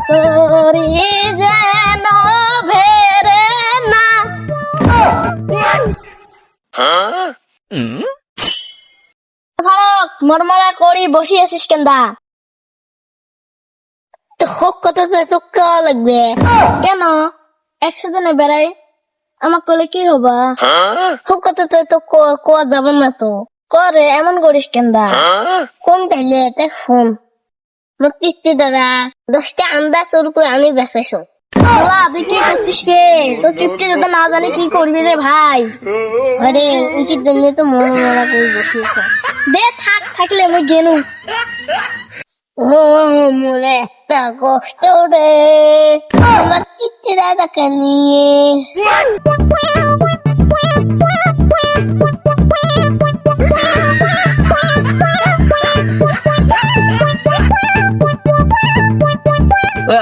করি যেন ভেরে না। ফারুক মরমরা করি বসি আছিস কেন্দা? তো হোক কথা তো লাগবে কেন? একসাথে না বেড়াই আমার কলে কি হবা? হোক কথা তো কোয়া যাবে না তো। করে এমন করিস কেন্দা? কোন তাইলে এটা ফোন মোর কিস্তি দ্বারা 10টা আন্দা চুর করে আমি বেঁচেছো। তুই কি করছিস রে? তো কিপ্টি যদি না জানি কি করবি রে ভাই? আরে উচিত দিনে তো মরা করে বসিয়েছ। দে থাকলে আমি গেলু। ও মোরে একটা কষ্ট রে আমার কিস্তি দাদাকে নিয়ে।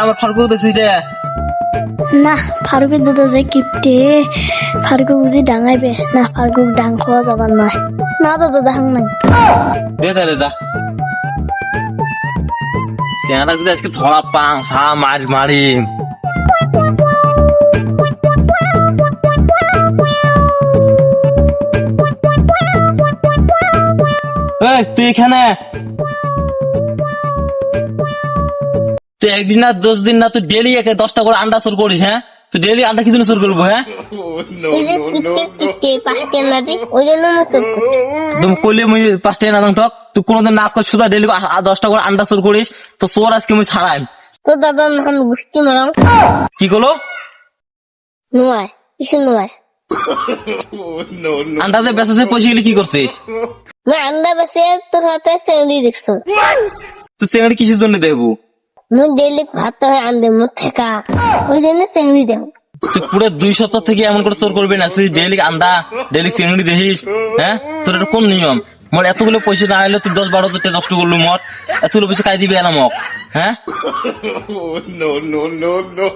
আমার ফারুক দেখছিস রে? না ফারুকের দাদা যে কিপ্টে ফারুক বুঝি ডাঙাইবে না। ফারুক ডাং খাওয়া যাবার নয় না দাদা ডাং নাই। দে তাহলে যা। চেহারা যদি আজকে ধরা পাং সা মারি তুই এখানে তুই একদিন না 10 দিন না তুই ডেলি 10টা করে আন্ডা চোর করিস। হ্যাঁ তুই ডেলি আন্ডা কি জন্য চোর করবো? হ্যাঁ তুমি কইলে মুই 5টা না দাম তুই কোনোদিন না কর সুদা ডেলি 10টা করে আন্ডা চোর করিস তো চোর আজকে মুই ছাড়াই তো দাদা এখন গুষ্টি মারাম। কি করলো? নয় কিছু নয়। আন্ডা যে বেঁচেছে পয়সা গেলে কি করছিস? আন্ডা বেশি তোর হাতে চেংড়ি দেখছো। তুই চেংড়ি কিসের জন্য দেখবো? মুই ডেলি ভাত আনবে মুখ থেকে ওই জন্য চেংড়ি দেব। তুই পুরো 2 সপ্তাহ থেকে এমন করে চোর করবি না? তুই ডেলি আন্ডা ডেলি চিংড়ি দেখিস। হ্যাঁ তোর এটা কোন নিয়ম? মোর এতগুলো পয়সা না হলে তুই 10-12 হাজার টাকা নষ্ট করলু। মোট এতগুলো পয়সা খাই দিবি এলাম? হ্যাঁ no.